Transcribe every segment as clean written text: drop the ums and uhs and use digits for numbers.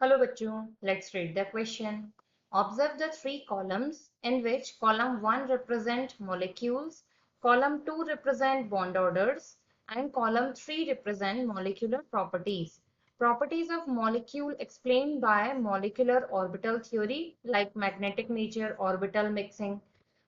Hello bachcho, let's read the question. Observe the three columns in which column 1 represent molecules, column 2 represent bond orders, and column 3 represent molecular properties. Properties of molecule explained by molecular orbital theory like magnetic nature, orbital mixing.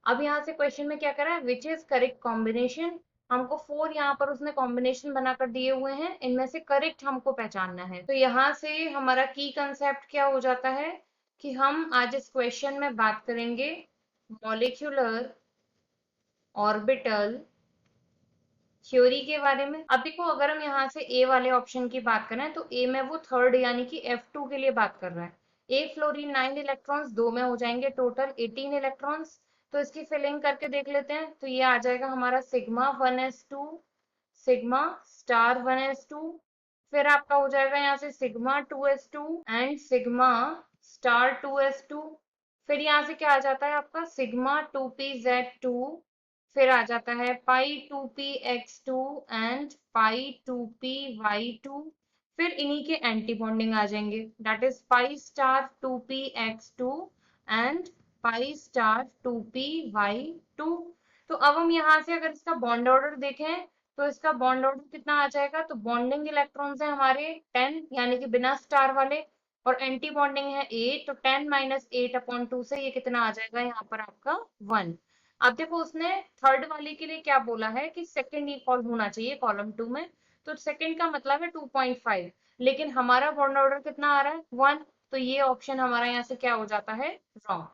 अब यहाँ से question में क्या करा है, which is correct combination. हमको 4 यहाँ पर उसने कॉम्बिनेशन बनाकर दिए हुए हैं, इनमें से करेक्ट हमको पहचानना है। तो यहाँ से हमारा की कंसेप्ट क्या हो जाता है कि हम आज इस क्वेश्चन में बात करेंगे मॉलिक्यूलर ऑर्बिटल थ्योरी के बारे में। अब देखो, अगर हम यहाँ से ए वाले ऑप्शन की बात करें तो ए में वो थर्ड यानी कि F2 के लिए बात कर रहा है। ए फ्लोरीन 9 इलेक्ट्रॉन्स, 2 में हो जाएंगे टोटल 18 इलेक्ट्रॉन्स। तो इसकी फिलिंग करके देख लेते हैं। तो ये आ जाएगा हमारा sigma 1s2, sigma star 1s2, फिर आपका हो जाएगा यहाँ से sigma 2s2 and sigma star 2s2। फिर यहाँ से क्या आ जाता है आपका सिग्मा 2pz2, फिर आ जाता है पाई 2px2 एंड पाई 2py2। फिर इन्हीं के एंटी बॉन्डिंग आ जाएंगे, that is pi star 2px2 and pi star 2py2। तो अब हम यहाँ से अगर इसका बॉन्ड ऑर्डर देखें तो इसका बॉन्ड ऑर्डर कितना आ जाएगा। तो बॉन्डिंग इलेक्ट्रॉन्स है हमारे 10 यानी कि बिना स्टार वाले, और एंटी बॉन्डिंग है 8, तो 10 माइनस 8/2 से ये कितना आ जाएगा यहाँ पर आपका 1। अब देखो उसने थर्ड वाले के लिए क्या बोला है कि सेकंड इक्वल होना चाहिए कॉलम 2 में, तो सेकंड का मतलब है 2.5, लेकिन हमारा बॉन्ड ऑर्डर कितना आ रहा है 1, तो ये ऑप्शन हमारा यहाँ से क्या हो जाता है रॉन्ग।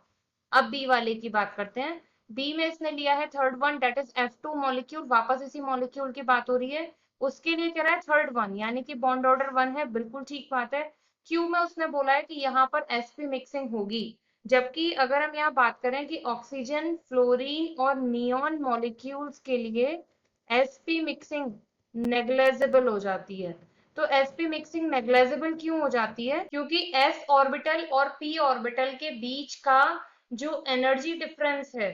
अब बी वाले की बात करते हैं। बी में इसने लिया है third one, that is F2 molecule, वापस इसी मॉलिक्यूल की बात हो रही है। उसके लिए कह रहा है थर्ड वन यानी कि बॉन्ड ऑर्डर 1 है, बिल्कुल ठीक बात है। क्यू में उसने बोला है कि यहाँ पर sp मिक्सिंग होगी, जबकि अगर हम यहाँ बात करें कि ऑक्सीजन, फ्लोरीन और नियॉन मॉलिक्यूल्स के लिए sp मिक्सिंग नेग्लेजिबल हो जाती है। तो sp मिक्सिंग नेग्लेजिबल क्यों हो जाती है, क्योंकि s ऑर्बिटल और p ऑर्बिटल के बीच का जो एनर्जी डिफरेंस है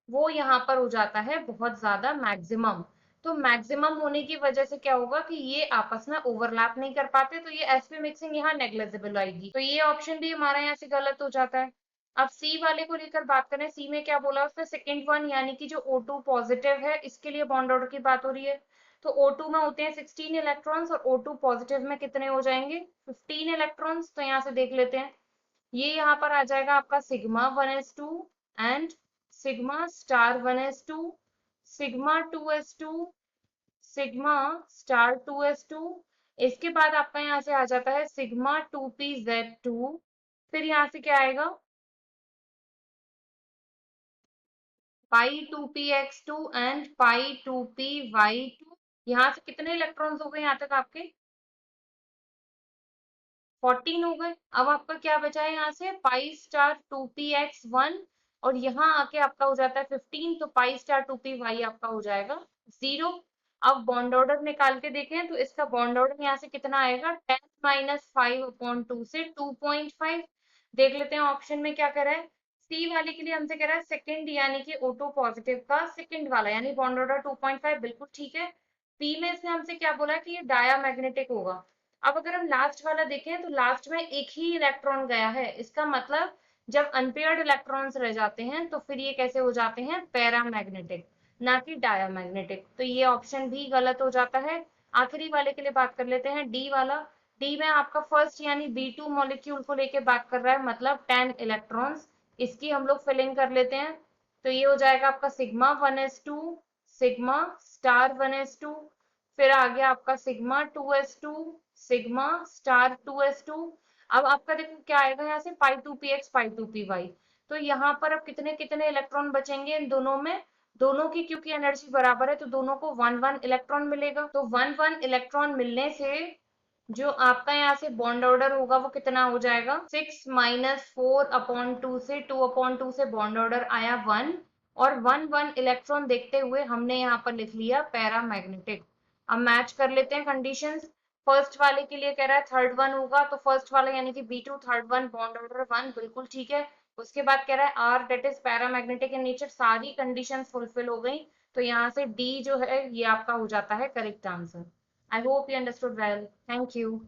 वो यहाँ पर हो जाता है बहुत ज्यादा मैक्सिमम। तो मैक्सिमम होने की वजह से क्या होगा कि ये आपस में ओवरलैप नहीं कर पाते, तो ये sp मिक्सिंग यहाँ नेग्लेजिबल आएगी। तो ये ऑप्शन भी हमारा यहाँ से गलत हो जाता है। अब सी वाले को लेकर बात करें, सी में क्या बोला उसने, सेकंड वन यानी कि जो O2 पॉजिटिव है इसके लिए बॉन्ड ऑर्डर की बात हो रही है। तो O2 में होते हैं 16 इलेक्ट्रॉन्स और O2 पॉजिटिव में कितने हो जाएंगे 15 इलेक्ट्रॉन्स। तो यहाँ से देख लेते हैं, ये यहाँ पर आ जाएगा आपका sigma 1s2 and sigma star 1s2, sigma 2s2, sigma star 2s2। इसके बाद आपका यहाँ से आ जाता है सिग्मा 2pz2। फिर यहाँ से क्या आएगा पाई 2px2 एंड पाई 2py2। यहाँ से कितने इलेक्ट्रॉन्स हो गए यहाँ तक आपके 14 हो गए। अब आपका क्या बचा है यहाँ से पाई स्टार 2px1, और यहाँ आके आपका हो जाता है 15, तो पाई स्टार 2py आपका हो जाएगा 0। अब बॉन्ड ऑर्डर निकाल के देखें तो इसका बॉन्ड ऑर्डर यहाँ से कितना आएगा 10 माइनस 5/2 से 2.5। देख लेते हैं ऑप्शन में क्या कह रहा है। सी वाले के लिए हमसे कह रहा है सेकंड यानी कि O2 पॉजिटिव का सेकंड वाला यानी बॉन्ड ऑर्डर 2.5, बिल्कुल ठीक है। पी में इसने हमसे क्या बोला कि ये डायामैग्नेटिक होगा। अब अगर हम लास्ट वाला देखें तो लास्ट में एक ही इलेक्ट्रॉन गया है, इसका मतलब जब अनपेयर्ड इलेक्ट्रॉन्स रह जाते हैं तो फिर ये कैसे हो जाते हैं पैरामैग्नेटिक, ना कि डायामैग्नेटिक। तो ये ऑप्शन भी गलत हो जाता है। आखिरी वाले के लिए बात कर लेते हैं, डी वाला। डी में आपका फर्स्ट यानी B2 मॉलिक्यूल को लेके बात कर रहा है, मतलब 10 इलेक्ट्रॉन्स। इसकी हम लोग फिलिंग कर लेते हैं। तो ये हो जाएगा आपका sigma 1s2, sigma star 1s2, फिर आ गया आपका sigma 2s2, sigma star 2s2। अब आपका देखो क्या आएगा यहाँ से पाई 2px पाई 2py। तो यहाँ पर अब कितने कितने इलेक्ट्रॉन बचेंगे इन दोनों में, दोनों की क्योंकि एनर्जी बराबर है तो दोनों को 1 1 इलेक्ट्रॉन मिलेगा। तो 1 1 इलेक्ट्रॉन मिलने से जो आपका यहाँ से बॉन्ड ऑर्डर होगा वो कितना हो जाएगा 6 माइनस 4/2 से 2/2 से बॉन्ड ऑर्डर आया 1, और 1 1 इलेक्ट्रॉन देखते हुए हमने यहाँ पर लिख लिया पैरामैग्नेटिक। अब मैच कर लेते हैं कंडीशंस। फर्स्ट वाले के लिए कह रहा है थर्ड वन होगा, तो फर्स्ट वाला यानी कि B2 third one bond order 1, बिल्कुल ठीक है। उसके बाद कह रहा है are that is paramagnetic in nature, सारी कंडीशंस फुलफिल हो गई। तो यहाँ से डी जो है ये आपका हो जाता है correct answer. I hope you understood well, thank you.